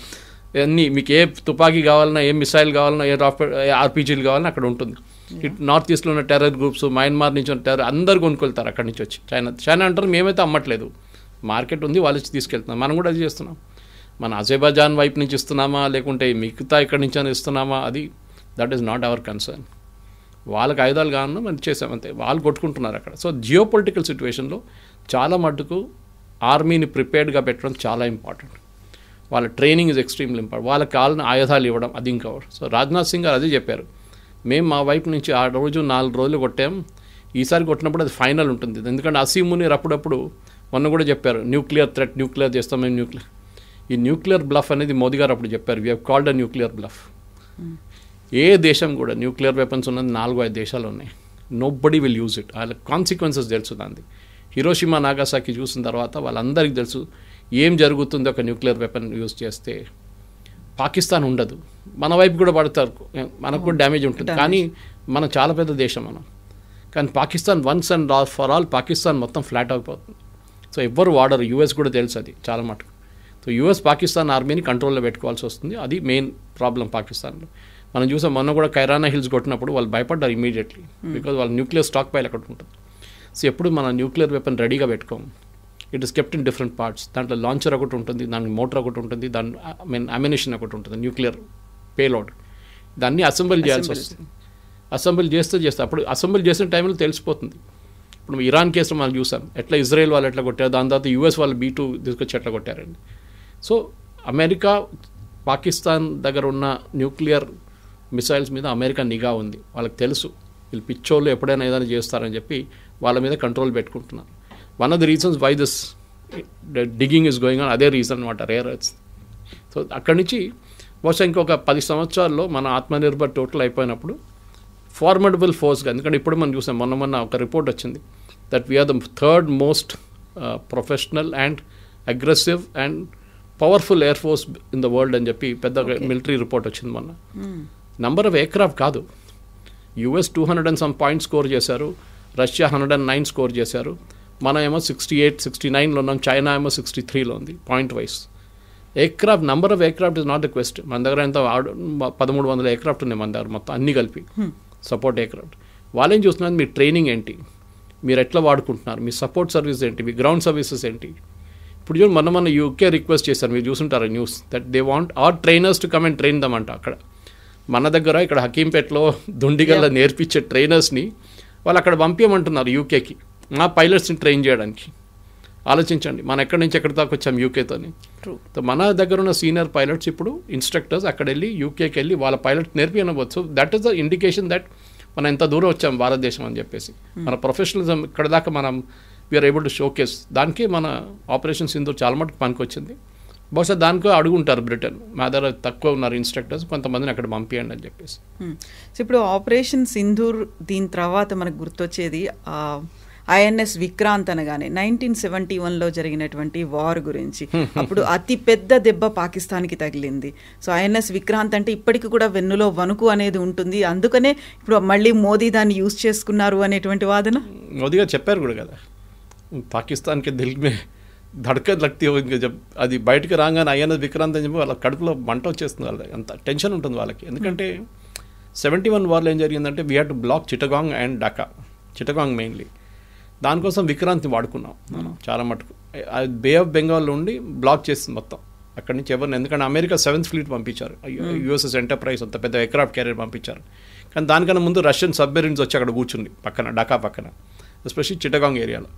అన్నీ మీకు ఏ తుపాకీ కావాలన్నా, ఏ మిసైల్ కావాలన్నా, ఏ ఆర్పీజీలు కావాలన్నా అక్కడ ఉంటుంది. నార్త్ ఈస్ట్లో ఉన్న టెర్రర్ గ్రూప్స్, మయన్మార్ నుంచి ఉన్న టెర్రర్ అందరు కొనుక్కెళ్తారు అక్కడి నుంచి వచ్చి. చైనా అంటారు మేమైతే అమ్మట్లేదు, మార్కెట్ ఉంది వాళ్ళు వచ్చి తీసుకెళ్తున్నాం. మనం కూడా అది చేస్తున్నాం. మన అజర్బైజాన్ వైపు నుంచి ఇస్తున్నామా లేకుంటే మిగతా ఇక్కడి నుంచి అని ఇస్తున్నామా, అది that is not our concern. వాళ్ళకి ఆయుధాలు కావాలన్నా మనం చేసామంతే, వాళ్ళు కొట్టుకుంటున్నారు అక్కడ. సో జియో పొలిటికల్ సిచ్యువేషన్లో చాలా మటుకు ఆర్మీని ప్రిపేర్డ్గా పెట్టడం చాలా ఇంపార్టెంట్. వాళ్ళ ట్రైనింగ్ ఇస్ ఎక్స్ట్రీమ్లీ ఇంపార్టెంట్. వాళ్ళకి కావాలని ఆయుధాలు ఇవ్వడం అది ఇంకా. సో రాజ్నాథ్ సింగ్ గారు అదే చెప్పారు, మేము మా వైపు నుంచి ఆ రోజు 4 రోజులు కొట్టాం, ఈసారి కొట్టినప్పుడు అది ఫైనల్ ఉంటుంది. ఎందుకంటే అసీమ్ మునీర్ అప్పుడప్పుడు మొన్న కూడా చెప్పారు న్యూక్లియర్ థ్రెట్, న్యూక్లియర్ చేస్తాం మేము న్యూక్లియర్. ఈ న్యూక్లియర్ బ్లఫ్ అనేది మోదీ గారు అప్పుడు చెప్పారు, we have called a nuclear bluff. ఏ దేశం కూడా న్యూక్లియర్ వెపన్స్ ఉన్నది 4-5 దేశాలు ఉన్నాయి. Nobody will use it. వాళ్ళ కాన్సిక్వెన్సెస్ తెలుసు దాన్ని. హిరోషిమా నాగాసాకి చూసిన తర్వాత వాళ్ళందరికీ తెలుసు ఏం జరుగుతుందో ఒక న్యూక్లియర్ వెపన్ యూజ్ చేస్తే. పాకిస్తాన్ ఉండదు, మన వైపు కూడా పడతారు, మనకు కూడా డ్యామేజ్ ఉంటుంది. కానీ మనం చాలా పెద్ద దేశం మనం. కానీ Pakistan once and for all Pakistan మొత్తం ఫ్లాట్ అయిపోతుంది. సో ఎవ్వరు వాడరు, యూఎస్ కూడా తెలుసు అది చాలా మటుకు. సో యూఎస్ పాకిస్తాన్ ఆర్మీని కంట్రోల్లో పెట్టుకోవాల్సి వస్తుంది. అది మెయిన్ ప్రాబ్లం పాకిస్తాన్లో. మనం చూసాం మొన్న కూడా కైరానా హిల్స్ కొట్టినప్పుడు వాళ్ళు భయపడ్డారు ఇమీడియట్లీ, బికాజ్ వాళ్ళ న్యూక్లియర్ స్టాక్ పైలు అక్కడ ఉంటుంది. సో ఎప్పుడు మన న్యూక్లియర్ వెపన్ రెడీగా పెట్టుకోము. It is kept in different parts. దాంట్లో లాంచర్ ఒకటి ఉంటుంది, దానికి మోటార్ ఒకటి ఉంటుంది, దాని అమ్యునిషన్ ఒకటి ఉంటుంది, న్యూక్లియర్ పేలోడ్. దాన్ని అసెంబుల్ చేయాల్సి వస్తుంది. అసెంబుల్ చేస్తే అప్పుడు అసెంబుల్ చేసిన టైంలో తెలిసిపోతుంది. ఇప్పుడు ఇరాన్ కేసులో మనం చూసాం ఎట్లా ఇజ్రాయెల్ వాళ్ళు ఎట్లా కొట్టారు, దాని తర్వాత యూఎస్ వాళ్ళు B2 తీసుకొచ్చి ఎట్లా కొట్టారండి. సో అమెరికా పాకిస్తాన్ దగ్గర ఉన్న న్యూక్లియర్ మిసైల్స్ మీద అమెరికా నిఘా ఉంది. వాళ్ళకి తెలుసు వీళ్ళు పిచ్చోళ్ళు ఎప్పుడైనా ఏదైనా చేస్తారని చెప్పి వాళ్ళ మీద కంట్రోల్ పెట్టుకుంటున్నారు. One of the reasons why this digging is going on అదే రీజన్ అనమాట, రేర్ ఎర్త్స్. సో అక్కడి నుంచి బహుశా ఇంకొక 10 సంవత్సరాల్లో మన ఆత్మనిర్భర్ టోటల్ అయిపోయినప్పుడు ఫార్మడబుల్ ఫోర్స్గా, ఎందుకంటే ఇప్పుడు మనం చూసాం మొన్న ఒక రిపోర్ట్ వచ్చింది that we're the 3rd most professional and aggressive and powerful air force in the world అని చెప్పి పెద్ద మిలిటరీ రిపోర్ట్ వచ్చింది మొన్న. నంబర్ ఆఫ్ ఎయిర్క్రాఫ్ట్ కాదు, US 200 and some points score చేశారు, రష్యా 109 స్కోర్ చేశారు, మనం ఏమో 68, 69లో ఉన్నాం, చైనా ఏమో 63లో ఉంది point wise. Aircraft number of aircraft is not the question. మన దగ్గర ఎంత 1300 ఎయిర్క్రాఫ్ట్ ఉన్నాయి మన దగ్గర మొత్తం అన్నీ కలిపి సపోర్ట్ ఎయిర్క్రాఫ్ట్. వాళ్ళేం చూస్తున్నారు, మీ ట్రైనింగ్ ఏంటి, మీరు ఎట్లా వాడుకుంటున్నారు, మీ సపోర్ట్ సర్వీస్ ఏంటి, మీ గ్రౌండ్ సర్వీసెస్ ఏంటి. ఇప్పుడు చూడండి మన యూకే రిక్వెస్ట్ చేశారు, మీరు చూసుంటారు news, that they want our trainers to come and train them అంట. అక్కడ మన దగ్గర ఇక్కడ హకీంపేటలో దుండిగల్లా నేర్పించే ట్రైనర్స్ని వాళ్ళు అక్కడ పంపించమంటున్నారు యూకేకి, మా పైలట్స్ని ట్రైన్ చేయడానికి. ఆలోచించండి, మనం ఎక్కడి నుంచి ఎక్కడి దాకా వచ్చాం యూకేతోని. మన దగ్గర ఉన్న సీనియర్ పైలట్స్ ఇప్పుడు ఇన్స్ట్రక్టర్స్ అక్కడ వెళ్ళి యూకేకి వెళ్ళి వాళ్ళ పైలట్ నేర్పినవచ్చు. That is the indication that మనం ఎంత దూరం వచ్చాం భారతదేశం అని చెప్పేసి. మన ప్రొఫెషనలిజం ఇక్కడ దాకా మనం వీఆర్ ఏబుల్ టు షోకేస్. దానికి మన ఆపరేషన్ సింధూర్ చాలా మటుకు పనికొచ్చింది. బహుశా దానికో అడుగుంటారు బ్రిటన్, మా దగ్గర తక్కువ ఉన్నారు ఇన్స్ట్రక్టర్స్, కొంతమందిని అక్కడ పంపించండి అని చెప్పేసి. సో ఇప్పుడు ఆపరేషన్ సింధూర్ దీని తర్వాత మనకు గుర్తొచ్చేది ఐఎన్ఎస్ విక్రాంత్ అనగానే 1971లో జరిగినటువంటి వార్ గురించి. అప్పుడు అతి పెద్ద దెబ్బ పాకిస్తాన్కి తగిలింది. సో ఐఎన్ఎస్ విక్రాంత్ అంటే ఇప్పటికి కూడా వెన్నులో వణుకు అనేది ఉంటుంది. అందుకనే ఇప్పుడు మళ్ళీ మోదీ దాన్ని యూజ్ చేసుకున్నారు అనేటువంటి వాదన మోదీ గారు చెప్పారు కూడా కదా, పాకిస్తాన్కి దిల్ మే ధడ్కన్ లగ్తీ అది బయటకు రాగానే ఐఎన్ఎస్ విక్రాంత్ అని చెప్పి వాళ్ళ కడుపులో మంట వచ్చేస్తుంది, వాళ్ళకి అంత టెన్షన్ ఉంటుంది వాళ్ళకి. ఎందుకంటే 71 వార్లో ఏం జరిగిందంటే we had to block Chittagong and Dhaka. Chittagong mainly దానికోసం విక్రాంత్ని వాడుకున్నాం మనం చాలా మటుకు. బే ఆఫ్ బెంగాల్ నుండి బ్లాక్ చేసింది మొత్తం అక్కడి నుంచి ఎవరిని, ఎందుకంటే అమెరికా 7th ఫ్లీట్ పంపించారు, యుఎస్ఎస్ ఎంటర్ప్రైజ్ అంత పెద్ద ఎయిర్క్రాఫ్ట్ క్యారియర్ పంపించారు. కానీ దానికన్నా ముందు రష్యన్ సబ్మెరీన్స్ వచ్చి అక్కడ కూర్చుంది పక్కన, ఢాకా పక్కన, ఎస్పెషల్లీ చిటగాంగ్ ఏరియాలో.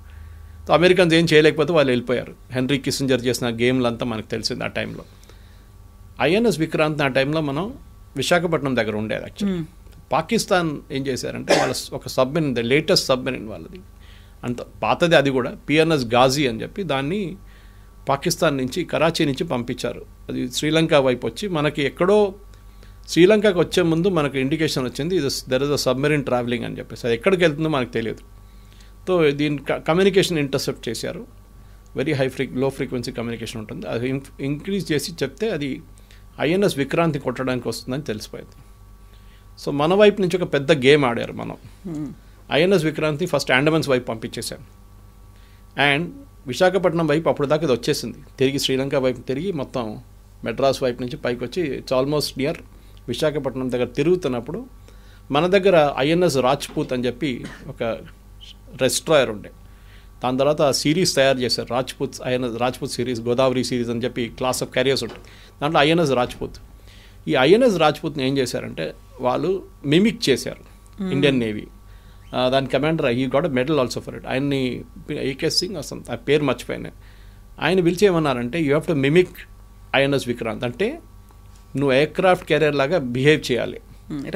సో అమెరికన్స్ ఏం చేయలేకపోతే వాళ్ళు వెళ్ళిపోయారు. హెన్రీ కిస్సింజర్ చేసిన గేమ్లంతా మనకు తెలిసింది ఆ టైంలో. ఐఎన్ఎస్ విక్రాంత్ ఆ టైంలో మనం విశాఖపట్నం దగ్గర ఉండేది. యాక్చువల్లీ పాకిస్తాన్ ఏం చేశారంటే వాళ్ళ ఒక సబ్మెరీన్, ద లేటెస్ట్ సబ్మెరీన్ వాళ్ళది, అంత పాతది అది కూడా, పిఎన్ఎస్ గాజీ అని చెప్పి దాన్ని పాకిస్తాన్ నుంచి కరాచీ నుంచి పంపించారు. అది శ్రీలంక వైపు వచ్చి మనకి ఎక్కడో శ్రీలంకకు వచ్చే ముందు మనకు ఇండికేషన్ వచ్చింది, ఇది there is a submarine travelling అని చెప్పేసి. అది ఎక్కడికి వెళ్తుందో మనకు తెలియదు. సో దీని కమ్యూనికేషన్ ఇంటర్సెప్ట్ చేశారు. వెరీ లో ఫ్రీక్వెన్సీ కమ్యూనికేషన్ ఉంటుంది, అది ఇంక్రీజ్ చేసి చెప్తే అది ఐఎన్ఎస్ విక్రాంతి కొట్టడానికి వస్తుందని తెలిసిపోయింది. సో మన వైపు నుంచి ఒక పెద్ద గేమ్ ఆడారు మనం. ఐఎన్ఎస్ విక్రాంతి ఫస్ట్ అండమాన్స్ వైపు పంపించేశాం, అండ్ విశాఖపట్నం వైపు అప్పుడు దాకా ఇది వచ్చేసింది, తిరిగి శ్రీలంక వైపు తిరిగి మొత్తం మెడ్రాస్ వైపు నుంచి పైకి వచ్చి ఇట్స్ ఆల్మోస్ట్ నియర్ విశాఖపట్నం దగ్గర తిరుగుతున్నప్పుడు మన దగ్గర ఐఎన్ఎస్ రాజ్పూత్ అని చెప్పి ఒక రెస్ట్రాయర్ ఉండే. దాని తర్వాత సిరీస్ తయారు చేశారు, రాజ్పూత్ సిరీస్, గోదావరి సిరీస్ అని చెప్పి క్లాస్ ఆఫ్ క్యారియర్స్ ఉంటుంది. దాంట్లో ఐఎన్ఎస్ రాజ్పూత్. ఈ ఐఎన్ఎస్ రాజ్పూత్ని ఏం చేశారంటే వాళ్ళు మిమిక్ చేశారు ఇండియన్ నేవీ. దాని commander he got a medal also for it. ఆయన్ని ఏకే సింగ్ అసలు ఆ పేరు మర్చిపోయినా, ఆయన పిలిచి ఏమన్నారంటే you have to mimic INS Vikrant, అంటే నువ్వు ఎయిర్క్రాఫ్ట్ క్యారియర్ లాగా బిహేవ్ చేయాలి.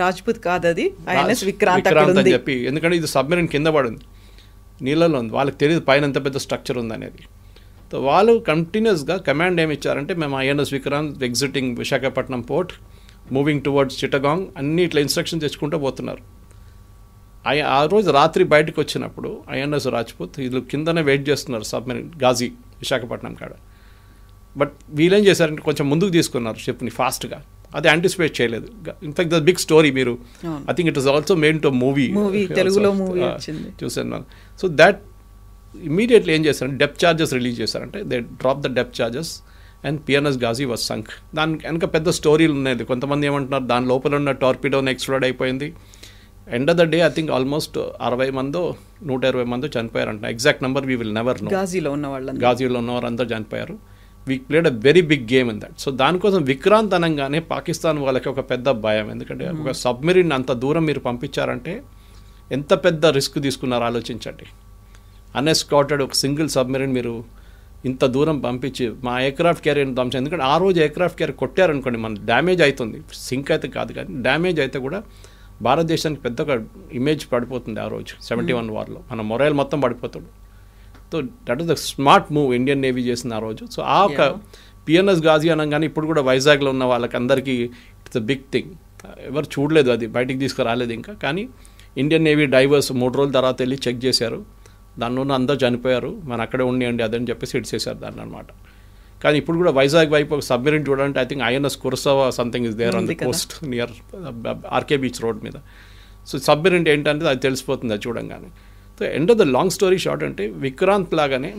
రాజ్పూత్ కాదు అది, ఐఎన్ఎస్ విక్రాంత్ అని చెప్పి, ఎందుకంటే ఇది సబ్మెరీన్ కింద పడింది, నీళ్ళలో ఉంది, వాళ్ళకి తెలియదు పైన ఎంత పెద్ద స్ట్రక్చర్ ఉందనేది. సో వాళ్ళు కంటిన్యూస్గా కమాండ్ ఏమి ఇచ్చారంటే మేము INS Vikrant exiting Visakhapatnam port, moving towards Chittagong, అన్ని ఇట్లా ఇన్స్ట్రక్షన్ తెచ్చుకుంటూ పోతున్నారు. ఆ రోజు రాత్రి బయటకు వచ్చినప్పుడు ఐఎన్ఎస్ రాజ్పూత్ వీళ్ళు కిందనే వెయిట్ చేస్తున్నారు సబ్మెరీన్ గాజీ విశాఖపట్నం కాడ. బట్ వీళ్ళేం చేశారంటే కొంచెం ముందుకు తీసుకున్నారు షిప్ని ఫాస్ట్గా, అది యాంటిసిపేట్ చేయలేదు. ఇన్ఫాక్ట్ ద బిగ్ స్టోరీ మీరు I think it is also made to movie తెలుగులో మూవీ చూసాను. సో దట్ ఇమీడియట్లీ ఏం చేశారంటే డెప్త్ చార్జెస్ రిలీజ్ చేశారంటే they drop the depth charges and PNS Ghazi was sunk. దానికి వెనక పెద్ద స్టోరీలు ఉన్నాయి. కొంతమంది ఏమంటున్నారు దాని లోపల ఉన్న టార్పిడోని ఎక్స్ప్లోడ్ అయిపోయింది. End of the day I think almost 60 మందో 120 మందో చనిపోయారంట. Exact number we will never know. గాజీలో ఉన్నవారు అందరూ చనిపోయారు. We played a very big game in that. So దానికోసం విక్రాంత్ అనగానే పాకిస్తాన్ వాళ్ళకి ఒక పెద్ద భయం, ఎందుకంటే ఒక సబ్మెరీన్ అంత దూరం మీరు పంపించారంటే ఎంత పెద్ద రిస్క్ తీసుకున్నారో ఆలోచించండి. అన్ఎస్కాటెడ్ ఒక సింగిల్ సబ్మెరీన్ మీరు ఇంత దూరం పంపించి మా ఎయిర్క్రాఫ్ట్ క్యారియర్ని పంపించారు. ఎందుకంటే ఆ రోజు ఎయిర్క్రాఫ్ట్ క్యారియర్ కొట్టారనుకోండి మన డ్యామేజ్ అవుతుంది, సింక్ అయితే కాదు కానీ డ్యామేజ్ అయితే కూడా భారతదేశానికి పెద్ద ఒక ఇమేజ్ పడిపోతుంది. ఆ రోజు 71 వార్లో మన మొరైల్ మొత్తం పడిపోతాడు. So that is the smart move Indian navy చేసిన ఆ రోజు. సో ఆ ఒక పిఎన్ఎస్ గాజీ అనగానే ఇప్పుడు కూడా వైజాగ్లో ఉన్న వాళ్ళకి అందరికీ ఇట్స్ అ బిగ్ థింగ్. ఎవరు చూడలేదు, అది బయటికి తీసుకురాలేదు ఇంకా. కానీ ఇండియన్ నేవీ డైవర్స్ 3 రోజుల తర్వాత వెళ్ళి చెక్ చేశారు, దానిలో అందరూ చనిపోయారు, మన అక్కడే ఉండండి అదని చెప్పేసి హిట్ చేశారు దాన్ని అనమాట. కానీ ఇప్పుడు కూడా వైజాగ్ వైపు ఒక సబ్మెరీన్ చూడాలంటే I think INS Kursura something is there on the coast near RK beach road మీద. సో సబ్మెరీన్ ఏంటంటే అది తెలిసిపోతుంది అది చూడంగానే. So so end of the long story short అంటే విక్రాంత్ లాగానే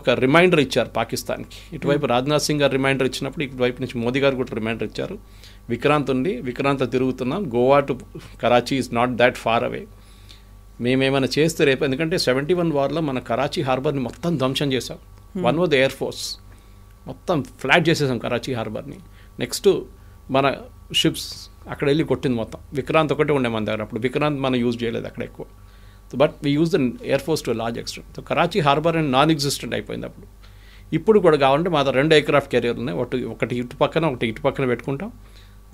ఒక రిమైండర్ ఇచ్చారు పాకిస్తాన్కి. ఇటువైపు రాజ్నాథ్ సింగ్ గారు రిమైండర్ ఇచ్చినప్పుడు ఇటువైపు నుంచి మోదీ గారు కూడా రిమైండర్ ఇచ్చారు. విక్రాంత్ ఉంది, విక్రాంత్ తిరుగుతున్నాం, Goa to Karachi is not that far away. మేమేమైనా చేస్తే రేపు, ఎందుకంటే 71 వార్లో మన కరాచీ హార్బర్ని మొత్తం ధ్వంసం చేసాం. One was the air force, మొత్తం ఫ్లాట్ చేసేసాం కరాచీ హార్బర్ని. నెక్స్ట్ మన షిప్స్ అక్కడ వెళ్ళి కొట్టింది మొత్తం. విక్రాంత్ ఒకటే ఉండే మన దగ్గర, అప్పుడు విక్రాంత్ మనం యూజ్ చేయలేదు అక్కడ ఎక్కువ. But we use the air force to large extent. So Karachi harbour and non existent అయిపోయింది అప్పుడు. ఇప్పుడు కూడా కావాలంటే మా దగ్గర 2 ఎయిర్క్రాఫ్ట్ కెరియర్ ఉన్నాయి, ఒకటి ఇటు పక్కన ఒకటి ఇటు పక్కన పెట్టుకుంటాం,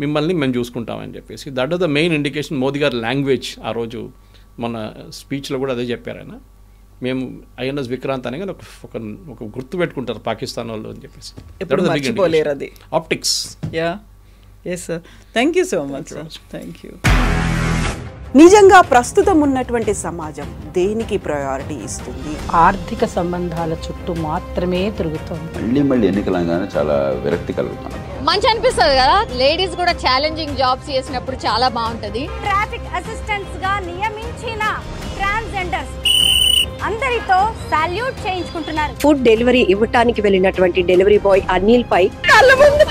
మిమ్మల్ని మేము చూసుకుంటామని చెప్పేసి. That are the main indication. Modi గారి లాంగ్వేజ్ ఆ రోజు మన స్పీచ్లో కూడా అదే చెప్పారు ఆయన. మేము ఐఎన్ఎస్ విక్రాంత్ అని కానీ ఒక గుర్తు పెట్టుకుంటారు పాకిస్తాన్ వాళ్ళు అని చెప్పేసి. మర్చిపోలేరు అది. Optics. Yeah, yes sir, thank you so much sir, thank you. నిజంగా ప్రస్తుతం ఉన్నటువంటి సమాజం దేనికి ప్రయారిటీ ఇస్తుంది? ఆర్థిక సంబంధాల చుట్టూ మాత్రమే తిరుగుతోంది. మళ్ళీ ఎన్నికలంగానే చాలా విరక్తి కలుగుతున్నాం. మంచి అనిపిస్తుంది కదా, లేడీస్ కూడా ఛాలెంజింగ్ జాబ్స్ చేసినప్పుడు చాలా బాగుంటది. ట్రాఫిక్ అసిస్టెంట్స్ గా నియమించిన ట్రాన్స్జెండర్స్ అందరితో సాల్యూట్ చేయించుకుంటున్నారు. ఫుడ్ డెలివరీ ఇవ్వటానికి వెళ్ళినటువంటి డెలివరీ బాయ్ అనిల్ పై కళ్ళ ముందు